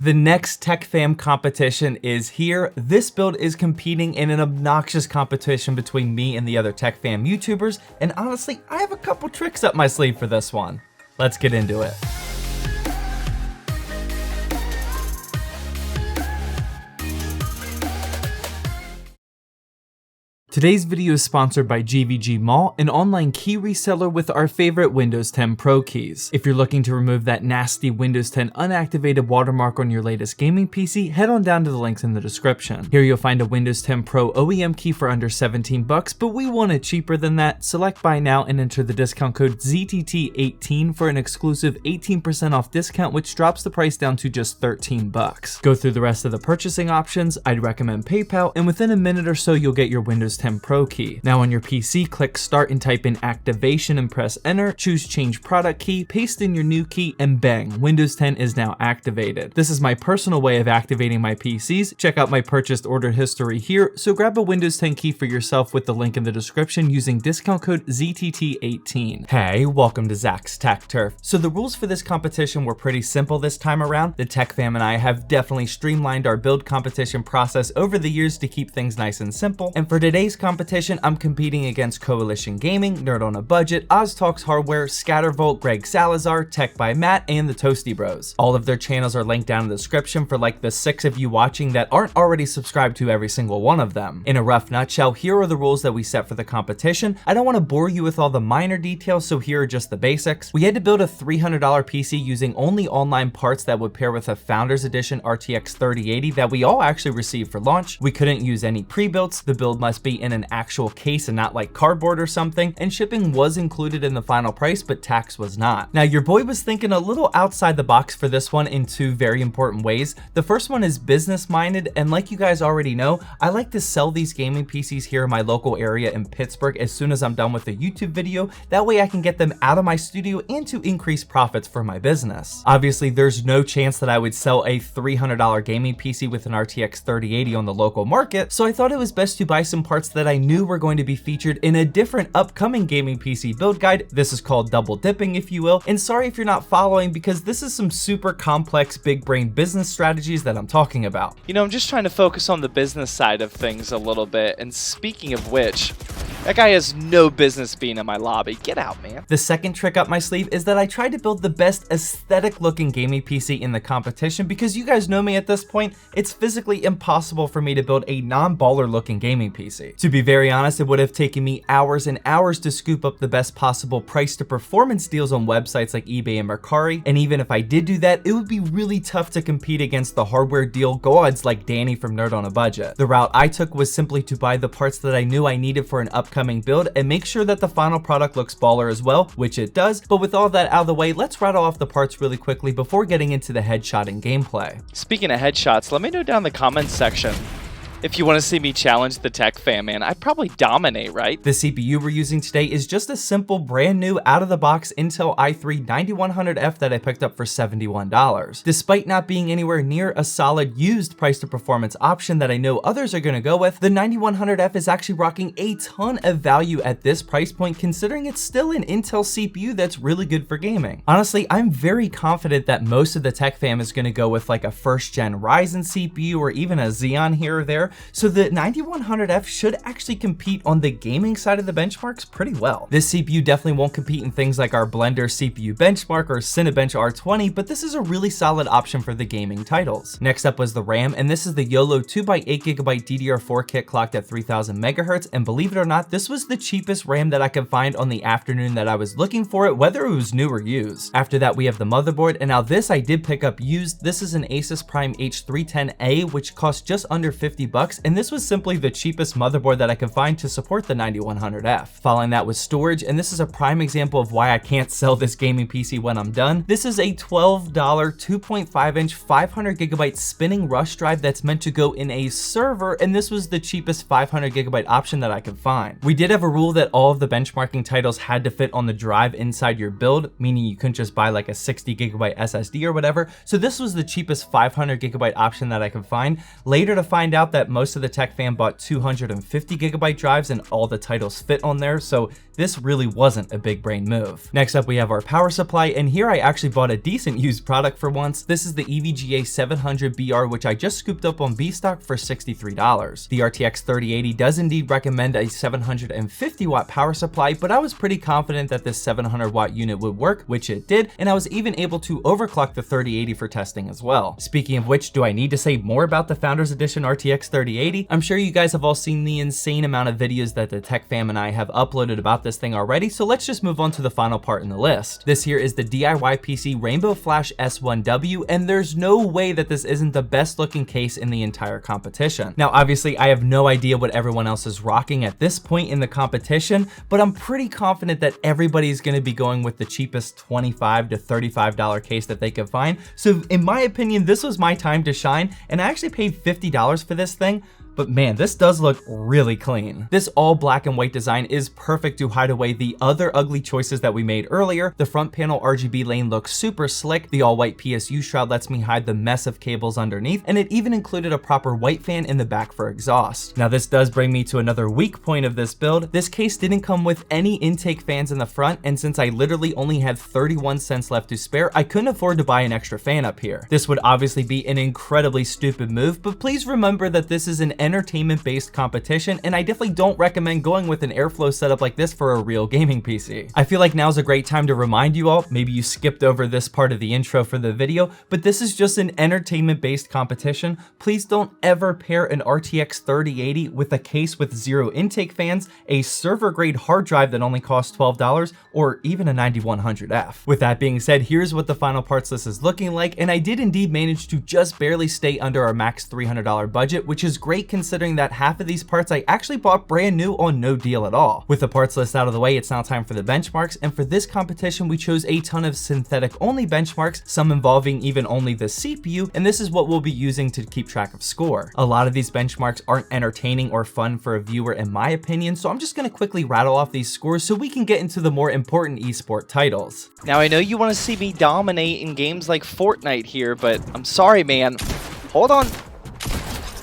The next Tech Fam competition is here. This build is competing in an obnoxious competition between me and the other Tech Fam YouTubers, and honestly, I have a couple tricks up my sleeve for this one. Let's get into it. Today's video is sponsored by GVGMall, an online key reseller with our favorite Windows 10 Pro keys. If you're looking to remove that nasty Windows 10 unactivated watermark on your latest gaming PC, head on down to the links in the description. Here you'll find a Windows 10 Pro OEM key for under 17 bucks, but we want it cheaper than that. Select buy now and enter the discount code ZTT18 for an exclusive 18% off discount, which drops the price down to just 13 bucks. Go through the rest of the purchasing options. I'd recommend PayPal, and within a minute or so, you'll get your Windows 10 Pro key. Now on your PC, click start and type in activation and press enter, choose change product key, paste in your new key, and bang, Windows 10 is now activated. This is my personal way of activating my PCs. Check out my purchased order history here, so grab a Windows 10 key for yourself with the link in the description using discount code ZTT18. Hey, welcome to Zach's Tech Turf. So the rules for this competition were pretty simple this time around. The Tech Fam and I have definitely streamlined our build competition process over the years to keep things nice and simple, and for today's competition, I'm competing against Coalition Gaming, Nerd on a Budget, Oz Talks Hardware, Scattervolt, Greg Salazar, Tech by Matt, and the Toasty Bros. All of their channels are linked down in the description for like the 6 of you watching that aren't already subscribed to every single one of them. In a rough nutshell, here are the rules that we set for the competition. I don't want to bore you with all the minor details, so here are just the basics. We had to build a $300 PC using only online parts that would pair with a Founders Edition RTX 3080 that we all actually received for launch. We couldn't use any pre-builts. The build must be in an actual case and not like cardboard or something, and shipping was included in the final price, but tax was not. Now your boy was thinking a little outside the box for this one in 2 very important ways. The first one is business minded, and like you guys already know, I like to sell these gaming PCs here in my local area in Pittsburgh as soon as I'm done with the YouTube video. That way I can get them out of my studio and to increase profits for my business. Obviously there's no chance that I would sell a $300 gaming PC with an RTX 3080 on the local market, so I thought it was best to buy some parts that I knew were going to be featured in a different upcoming gaming PC build guide. This is called double dipping, if you will, and sorry if you're not following because this is some super complex big brain business strategies that I'm talking about. You know, I'm just trying to focus on the business side of things a little bit, and speaking of which, that guy has no business being in my lobby. Get out, man. The second trick up my sleeve is that I tried to build the best aesthetic looking gaming PC in the competition because you guys know me at this point, it's physically impossible for me to build a non-baller looking gaming PC. To be very honest, it would have taken me hours and hours to scoop up the best possible price to performance deals on websites like eBay and Mercari, and even if I did do that, it would be really tough to compete against the hardware deal gods like Danny from Nerd on a Budget. The route I took was simply to buy the parts that I knew I needed for an upcoming build and make sure that the final product looks baller as well, which it does. But with all that out of the way, let's rattle off the parts really quickly before getting into the headshot and gameplay. Speaking of headshots, let me know down in the comments section if you want to see me challenge the Tech Fam, man. I'd probably dominate, right? The CPU we're using today is just a simple brand new out-of-the-box Intel i3 9100F that I picked up for $71. Despite not being anywhere near a solid used price to performance option that I know others are going to go with, the 9100F is actually rocking a ton of value at this price point considering it's still an Intel CPU that's really good for gaming. Honestly, I'm very confident that most of the Tech Fam is going to go with like a first gen Ryzen CPU or even a Xeon here or there, so the 9100F should actually compete on the gaming side of the benchmarks pretty well. This CPU definitely won't compete in things like our Blender CPU benchmark or Cinebench R20, but this is a really solid option for the gaming titles. Next up was the RAM, and this is the YOLO 2x8GB DDR4 kit clocked at 3000 MHz, and believe it or not, this was the cheapest RAM that I could find on the afternoon that I was looking for it, whether it was new or used. After that, we have the motherboard, and now this I did pick up used. This is an Asus Prime H310A, which costs just under 50 bucks, and this was simply the cheapest motherboard that I could find to support the 9100F. Following that was storage, and this is a prime example of why I can't sell this gaming PC when I'm done. This is a $12 2.5-inch 500GB spinning rush drive that's meant to go in a server, and this was the cheapest 500GB option that I could find. We did have a rule that all of the benchmarking titles had to fit on the drive inside your build, meaning you couldn't just buy like a 60GB SSD or whatever, so this was the cheapest 500GB option that I could find. Later to find out that most of the tech fan bought 250GB drives and all the titles fit on there, so this really wasn't a big brain move. Next up, we have our power supply, and here I actually bought a decent used product for once. This is the EVGA 700BR, which I just scooped up on Bstock for $63. The RTX 3080 does indeed recommend a 750 watt power supply, but I was pretty confident that this 700 watt unit would work, which it did, and I was even able to overclock the 3080 for testing as well. Speaking of which, do I need to say more about the Founders Edition RTX 3080? I'm sure you guys have all seen the insane amount of videos that the Tech Fam and I have uploaded about this thing already, so let's just move on to the final part in the list. This here is the DIY PC Rainbow Flash S1W, and there's no way that this isn't the best looking case in the entire competition. Now, obviously, I have no idea what everyone else is rocking at this point in the competition, but I'm pretty confident that everybody's going to be going with the cheapest $25 to $35 case that they could find. So in my opinion, this was my time to shine, and I actually paid $50 for this thing. But man, this does look really clean. This all black and white design is perfect to hide away the other ugly choices that we made earlier. The front panel RGB lane looks super slick. The all white PSU shroud lets me hide the mess of cables underneath, and it even included a proper white fan in the back for exhaust. Now this does bring me to another weak point of this build. This case didn't come with any intake fans in the front, and since I literally only had 31 cents left to spare, I couldn't afford to buy an extra fan up here. This would obviously be an incredibly stupid move, but please remember that this is an entertainment-based competition, and I definitely don't recommend going with an airflow setup like this for a real gaming PC. I feel like now's a great time to remind you all, maybe you skipped over this part of the intro for the video, but this is just an entertainment-based competition. Please don't ever pair an RTX 3080 with a case with 0 intake fans, a server-grade hard drive that only costs $12, or even a 9100F. With that being said, here's what the final parts list is looking like, and I did indeed manage to just barely stay under our max $300 budget, which is great considering that half of these parts I actually bought brand new on no deal at all. With the parts list out of the way, it's now time for the benchmarks, and for this competition we chose a ton of synthetic only benchmarks, some involving even only the CPU, and this is what we'll be using to keep track of score. A lot of these benchmarks aren't entertaining or fun for a viewer in my opinion, so I'm just going to quickly rattle off these scores so we can get into the more important esport titles. Now I know you want to see me dominate in games like Fortnite here, but I'm sorry man, hold on.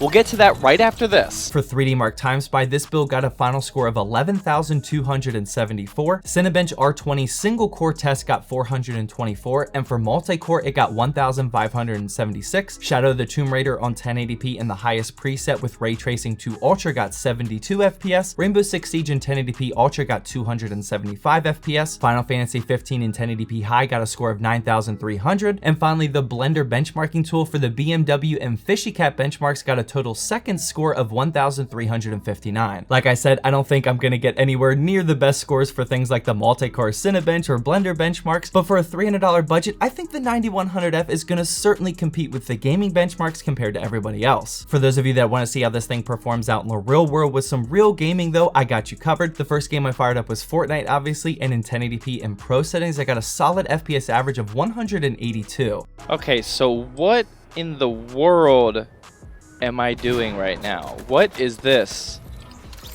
We'll get to that right after this. For 3D Mark Time Spy, this build got a final score of 11,274. Cinebench R20 single core test got 424, and for multi-core it got 1,576. Shadow the Tomb Raider on 1080p in the highest preset with ray tracing to Ultra got 72 FPS. Rainbow Six Siege in 1080p Ultra got 275 FPS. Final Fantasy 15 in 1080p high got a score of 9,300. And finally, the Blender benchmarking tool for the BMW and Fishy Cat benchmarks got a total second score of 1,359. Like I said, I don't think I'm gonna get anywhere near the best scores for things like the multi-core Cinebench or Blender benchmarks, but for a $300 budget, I think the 9100F is gonna certainly compete with the gaming benchmarks compared to everybody else. For those of you that wanna see how this thing performs out in the real world with some real gaming though, I got you covered. The first game I fired up was Fortnite obviously, and in 1080p in pro settings, I got a solid FPS average of 182. Okay, so what in the world am I doing right now? What is this?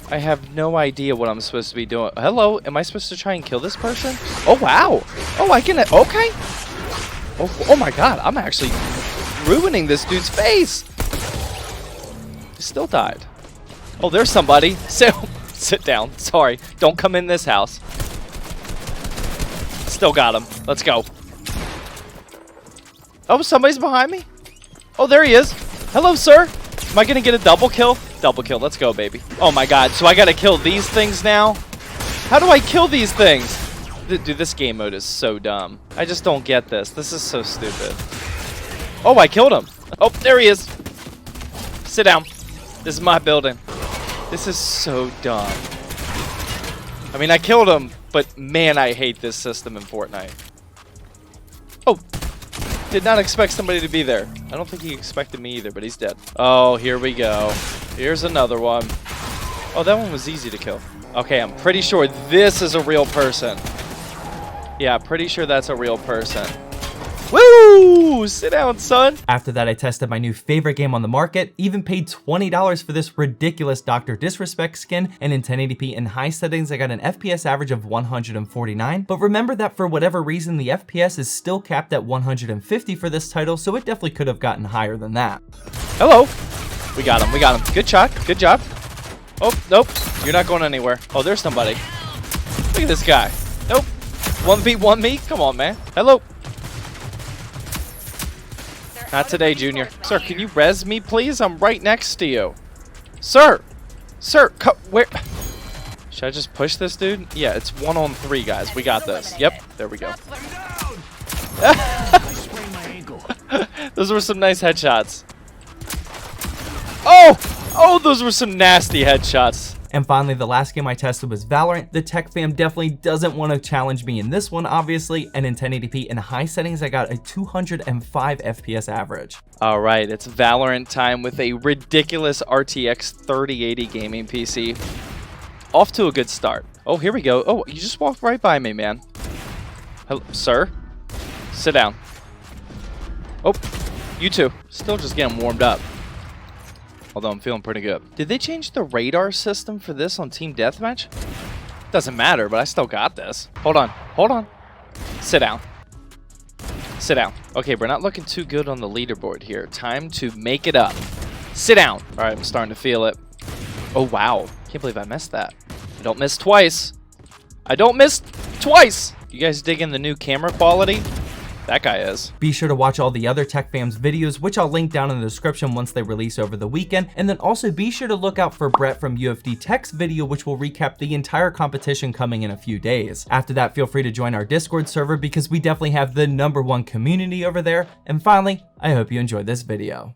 I have no idea what I'm supposed to be doing. Hello, am I supposed to try and kill this person? Oh wow! Oh, I can, okay! Oh my god, I'm actually ruining this dude's face! He still died. Oh, there's somebody. Sit down, sorry. Don't come in this house. Still got him. Let's go. Oh, somebody's behind me? Oh, there he is. Hello, sir. Am I gonna get a double kill? Double kill, let's go, baby. Oh my god, so I gotta kill these things now? How do I kill these things? Dude, this game mode is so dumb. I just don't get this. This is so stupid. Oh, I killed him. Oh, there he is. Sit down. This is my building. This is so dumb. I mean, I killed him, but man, I hate this system in Fortnite. Oh. Did not expect somebody to be there. I don't think he expected me either, but he's dead. Oh, here we go. Here's another one. Oh, that one was easy to kill. Okay, I'm pretty sure this is a real person. Yeah, pretty sure that's a real person. Woo! Sit down, son. After that, I tested my new favorite game on the market, even paid $20 for this ridiculous Dr. Disrespect skin, and in 1080p in high settings, I got an FPS average of 149. But remember that for whatever reason, the FPS is still capped at 150 for this title, so it definitely could have gotten higher than that. Hello. We got him. We got him. Good shot. Good job. Oh, nope. You're not going anywhere. Oh, there's somebody. Look at this guy. Nope. 1v1 me? Come on, man. Hello. Not today, Junior. Sir, can you res me, please? I'm right next to you. Sir. Sir, where? Should I just push this dude? Yeah, it's 1-on-3, guys. We got this. Yep. There we go. Those were some nice headshots. Oh! Oh, those were some nasty headshots. And finally, the last game I tested was Valorant. The tech fam definitely doesn't want to challenge me in this one, obviously, and in 1080p in high settings, I got a 205 FPS average. All right, it's Valorant time with a ridiculous RTX 3080 gaming PC. Off to a good start. Oh, here we go. Oh, you just walked right by me, man. Hello, sir? Sit down. Oh, you too. Still just getting warmed up. Although I'm feeling pretty good. Did they change the radar system for this on Team Deathmatch? Doesn't matter, but I still got this. Hold on. Hold on. Sit down. Sit down. Okay, we're not looking too good on the leaderboard here. Time to make it up. Sit down. All right, I'm starting to feel it. Oh, wow. Can't believe I missed that. I don't miss twice. I don't miss twice. You guys digging the new camera quality? That guy is. Be sure to watch all the other Tech Fam's videos, which I'll link down in the description once they release over the weekend. And then also be sure to look out for Brett from UFD Tech's video, which will recap the entire competition coming in a few days. After that, feel free to join our Discord server because we definitely have the #1 community over there. And finally, I hope you enjoyed this video.